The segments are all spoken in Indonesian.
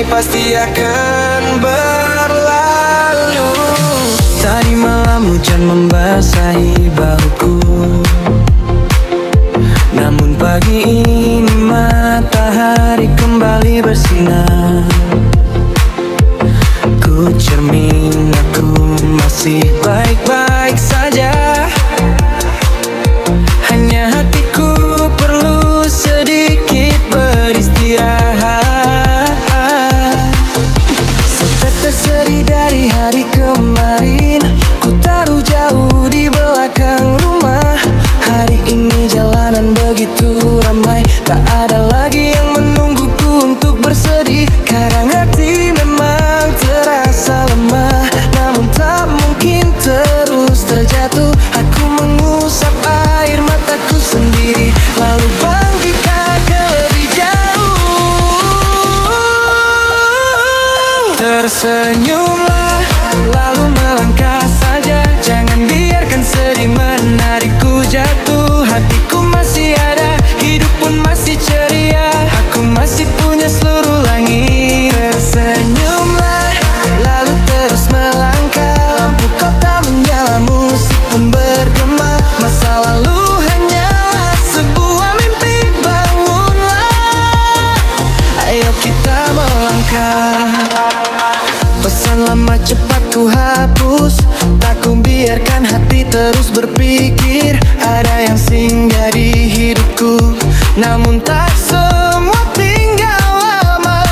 ini pasti akan berlalu. Tadi malam hujan membasahi bahuku, namun pagi ini matahari kembali bersinar. Ku cermin, aku masih baik-baik saja. Hanya hatiku perlu sedikit beristirahat. Setetes sedih dari hari kemarin ku taruh jauh di belakang rumah. Hari ini jalanan begitu ramai, tak ada lagi yang menungguku untuk bersedih. Kadang hati memang terasa lemah, namun tak mungkin terus terjatuh. Aku mengusap air mataku sendiri, lalu bangkitkan ke lebih jauh. Tersenyumlah, lalu melangkah saja. Jangan biarkan sedih menarikku jatuh. Hatiku masih ada, hidup pun masih ceria. Aku masih punya seluruh langit. Tersenyumlah, lalu terus melangkah. Lampu kota menyala, musik pun bergema. Masa lalu hanyalah sebuah mimpi, bangunlah. Ayo kita melangkah. Pesan lama cepat ku hapus, tak ku biarkan hati terus berpikir. Ada yang singgah di hidupku, namun tak semua tinggal lama.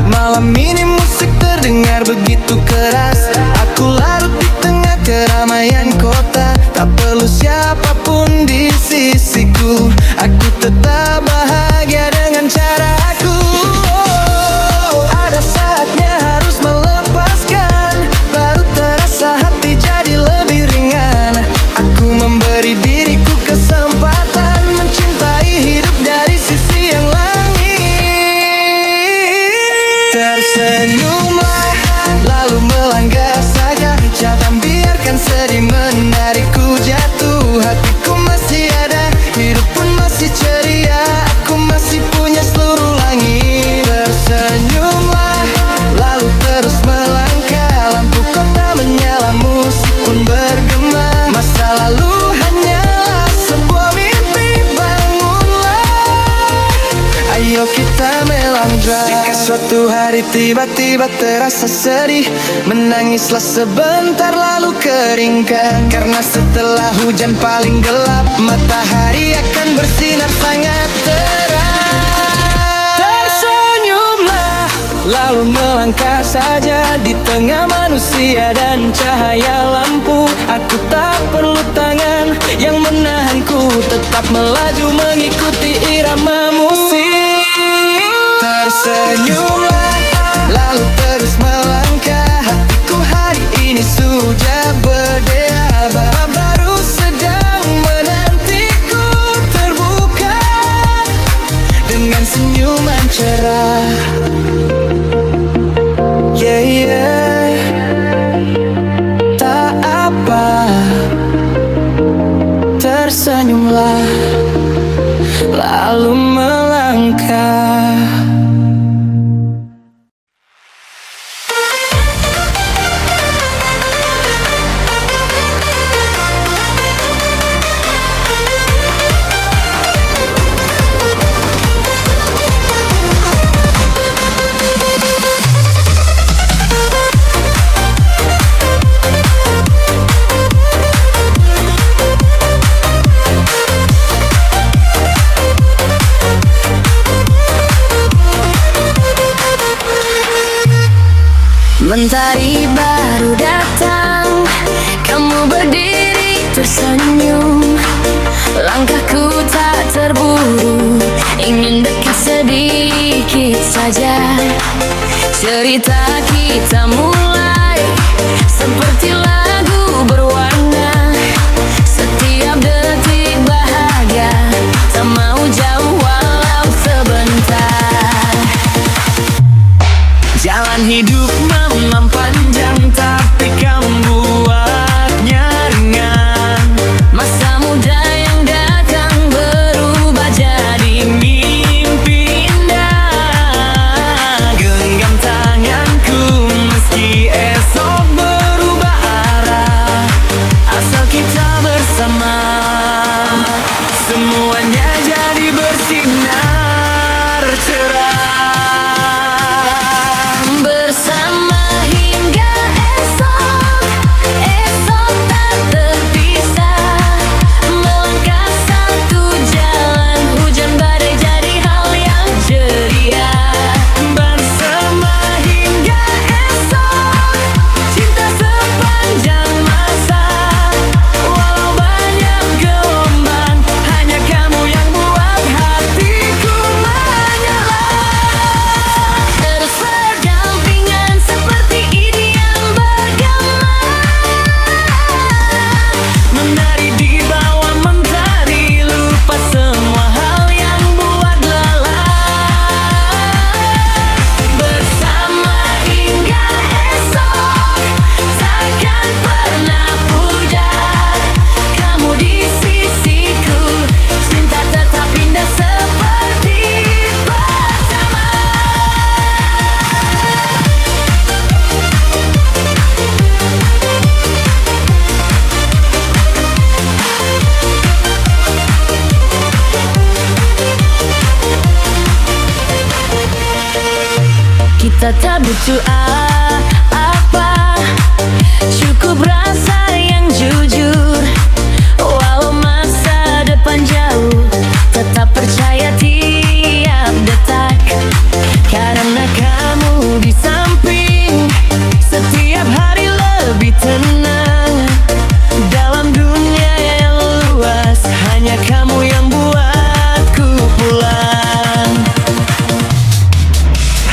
Malam ini musik terdengar begitu keras. Aku larut di tengah keramaian kota, tak perlu siapapun di sisiku. Aku tetap bahagia dengan caraku. Ada saatnya harus melepaskan, baru terasa hati jadi lebih ringan. Aku memberi diriku kesempatan mencintai hidup dari sisi yang langit. Tersenyumlah, lalu melangkah saja. Jangan biarkan sedih menarikku jatuh. Hatiku masih ada, hidup pun masih ceria. Aku masih punya seluruh langit. Tersenyumlah, lalu terus melangkah. Lampu kota menyala, musik pun bergema. Masa lalu hanyalah sebuah mimpi, bangunlah. Ayo kita melangkah. Jika suatu hari tiba-tiba terasa sedih, menangislah sebentar lalu keringkan. Karena setelah hujan paling gelap, matahari akan bersinar sangat terang. Tersenyumlah, lalu melangkah saja. Di tengah manusia dan cahaya lampu, aku tak perlu tangan yang menahanku. Tetap melaju mengikuti irama musik. Tersenyumlah, lalu terus melangkah. Hatiku hari ini sudah berdaya. Bab baru sedang menantiku terbuka dengan senyuman cerah. Yeah, yeah. Tak apa, tersenyumlah, lalu melangkah. Mentari baru datang, kamu berdiri tersenyum. Langkahku tak terburu, ingin dekat sedikit saja. Cerita kita mulai seperti lagu berwarna. Setiap detik bahagia, tak mau jauh walau sebentar. Jalan hidup memang panjang, tapi kamu buatnya ringan. Masa muda yang datang berubah jadi mimpi indah. Genggam Kita tak butuh apa, cukup rasa yang jujur. Walau masa depan jauh, tetap percaya tiap detak. Karena kamu di samping, setiap hari lebih tenang. Dalam dunia yang luas, hanya kamu yang buatku pulang.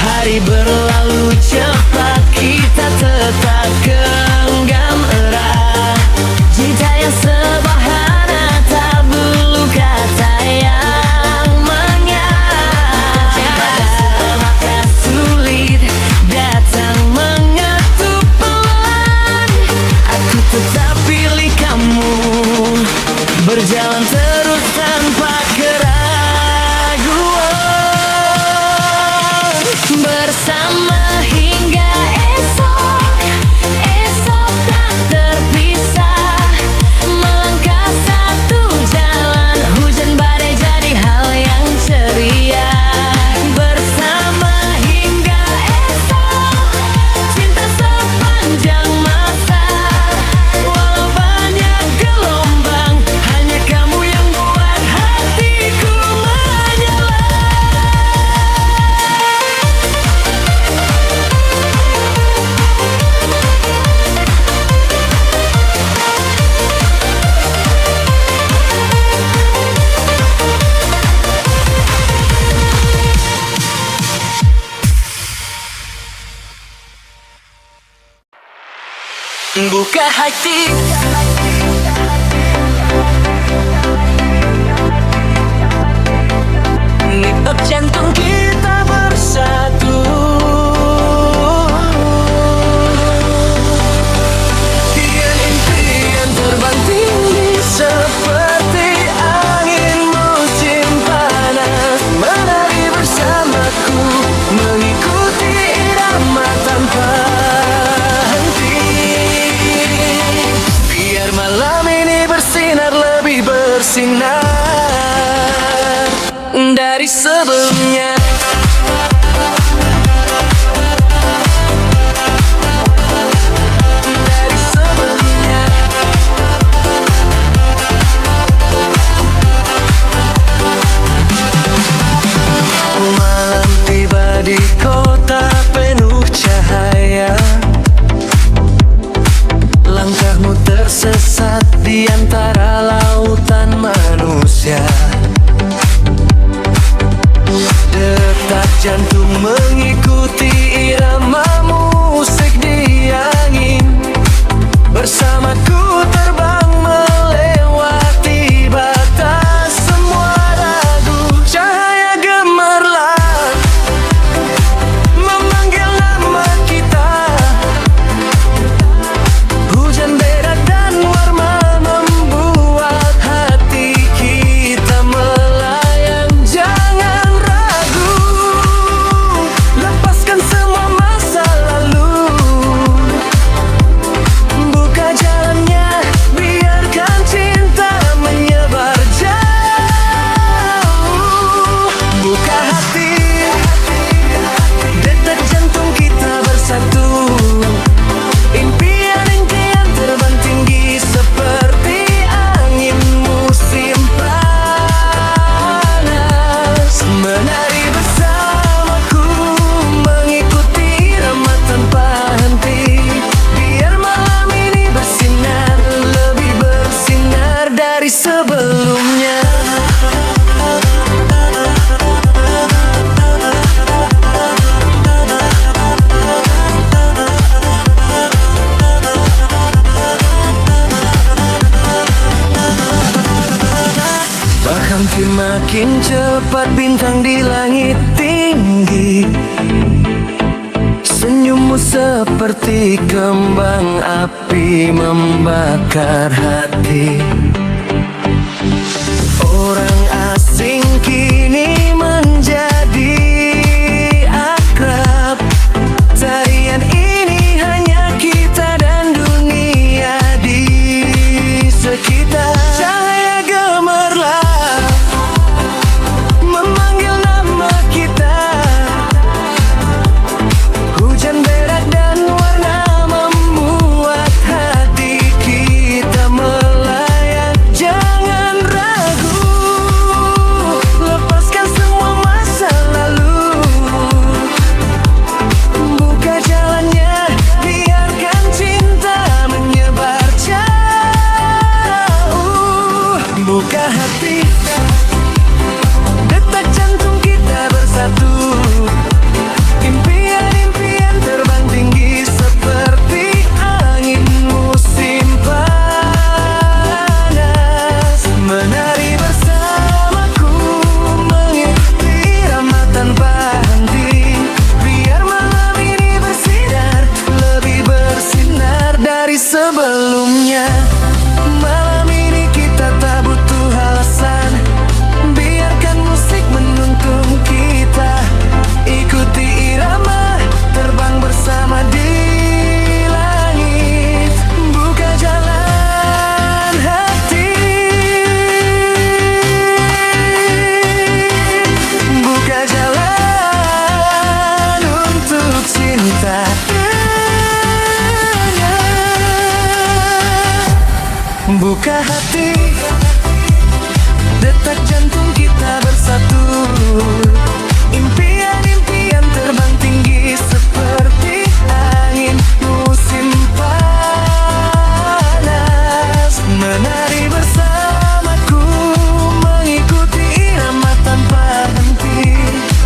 Hari berlalu cepat, kita tetap genggam erat. Cinta yang sederhana, tak perlu kata yang menyakitkan. Maka sulit datang mengetuk pelan, aku tetap pilih kamu, berjalan terus tanpa keraguan. Bersama hingga esok, esok tak terpisah. Melangkah satu jalan, hujan badai jadi hal yang ceria. Bersama hingga esok, cinta sepanjang masa. Walau banyak gelombang, hanya kamu yang buat hatiku menyala. Buka hati, detak jantung kita bersatu. Impian terbang tinggi seperti angin musim panas, menari bersamaku, mengikuti irama tanpa henti. Biar malam ini bersinar, lebih bersinar dari sebelumnya. Dari sebelumnya. Malam tiba di kota penuh cahaya. Langkahmu tersesat di antara lautan manusia. Detak jantung mengikuti irama musik di angin. Bersamaku terbang melewati batas semua ragu. Cahaya gemerlap memanggil nama kita. Hujan berat dan warna membuat hati kita melayang. Jangan ragu, lepaskan semua masa lalu. Buka jalannya, biarkan cinta menyebar jauh. Buka hati, detak jantung kita bersatu. Impian-impian terbang tinggi seperti angin musim panas. Menari bersamaku, mengikuti irama tanpa henti. Biar malam ini bersinar, lebih bersinar dari sebelumnya. Bahkan makin cepat bintang di langit tinggi. Senyummu seperti kembang api membakar hati. Orang asing kini menjadi akrab. Tarian ini hanya kita dan dunia di sekitar. Cahaya gemerlap memanggil nama kita. membuka hati. Detak jantung kita bersatu, impian-impian terbang tinggi seperti angin musim panas. Menari bersamaku, mengikuti irama tanpa henti. Biar malam ini bersinar, lebih bersinar dari sebelumnya. Malam ini kita tak butuh alasan, biarkan musik menuntun kita. Ikuti irama, terbang bersama di langit. Buka jalan hati, buka jalan untuk cinta. Buka hati, detak jantung kita bersatu, impian-impian terbang tinggi seperti angin musim panas. Menari bersamaku, mengikuti irama tanpa henti.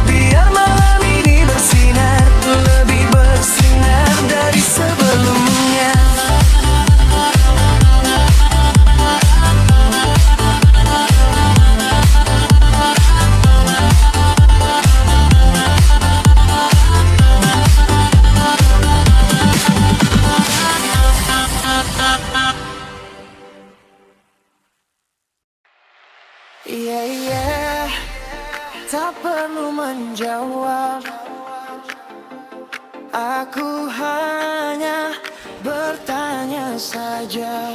Biar malam ini bersinar, lebih bersinar dari sebelumnya. Tak perlu menjawab, aku hanya bertanya saja.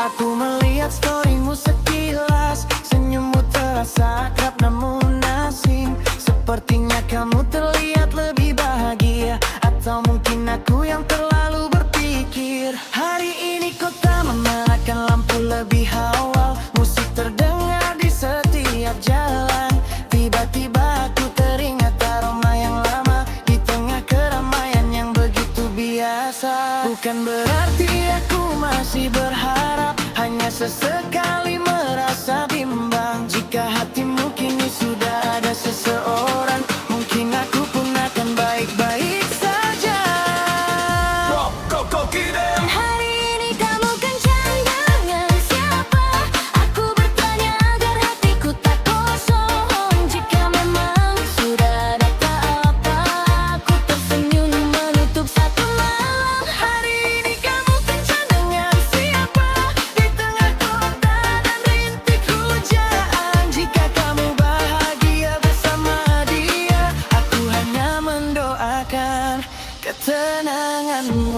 Aku melihat storymu sekilas, senyummu terasa akrab namun asing. Sepertinya kamu terlihat lebih bahagia, atau mungkin aku yang terlalu berpikir. Hari ini kota menyalakan lampu lebih awal, musik terdengar di setiap jalan. Tiba-tiba aku teringat aroma yang lama di tengah keramaian yang begitu biasa. Bukan berarti aku masih berharap, hanya sesekali merasa bimbang. Jika hatimu kini sudah ada seseorang, mungkin aku pun akan baik-baik saja. Hari ini kamu kencan dengan siapa? Aku bertanya agar hatiku tak kosong. Jika memang sudah ada tak apa, aku tersenyum menutup satu malam. Hari ini kamu kencan dengan siapa? Di tengah kota dan rintik hujan. Jika kamu bahagia bersama dia, aku hanya mendoakan ketenanganmu.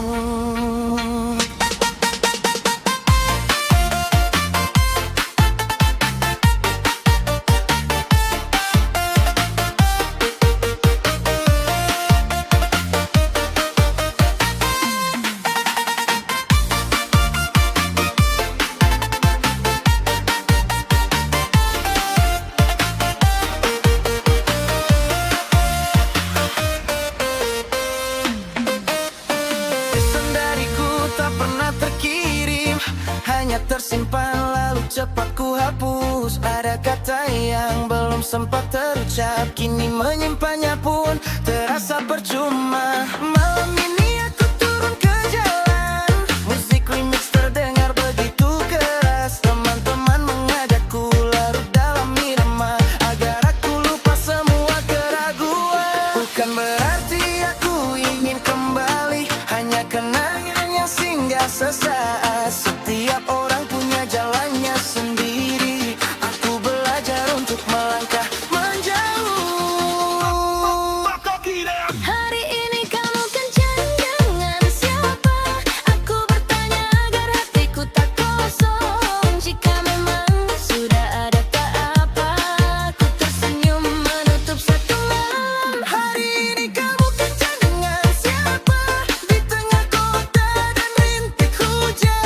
Pesan dariku tak pernah terkirim, hanya tersimpan lalu cepat ku hapus. Ada kata yang belum sempat terucap, kini menyimpannya pun terasa percuma. Malam ini aku turun ke jalan, musik remix terdengar begitu keras. Teman-teman mengajakku larut dalam irama, agar aku lupa semua keraguan. Bukan berarti aku ingin kembali, hanya kenangan yang singgah sesaat. Setiap orang punya jalannya sendiri, aku belajar untuk melangkah menjauh. Hari ini kamu kencan dengan siapa? Aku bertanya agar hatiku tak kosong. Jika memang sudah ada tak apa, aku tersenyum menutup satu malam. Hari ini kamu kencan dengan siapa? Di tengah kota dan rintik hujan.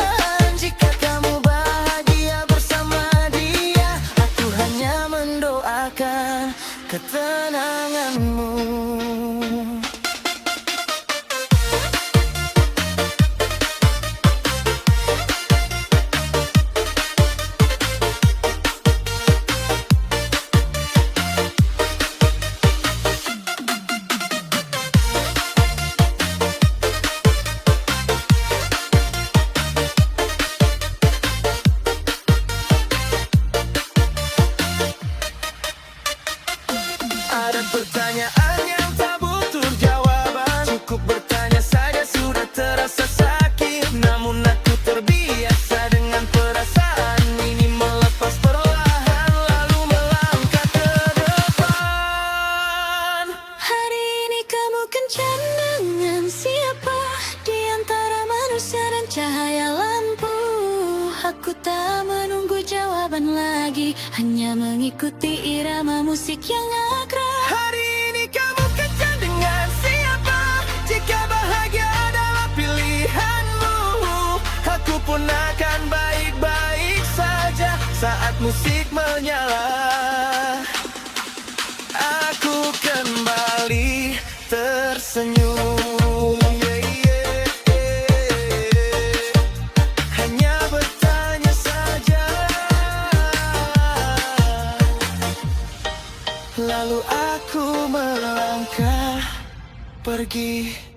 cahaya lampu. Aku tak menunggu jawaban lagi, hanya mengikuti irama musik yang akrab. Hari ini kamu kencan dengan siapa? Jika bahagia adalah pilihanmu, aku pun akan baik-baik saja saat musik menyala. Aku kembali tersenyum, hanya bertanya saja. Lalu aku melangkah pergi.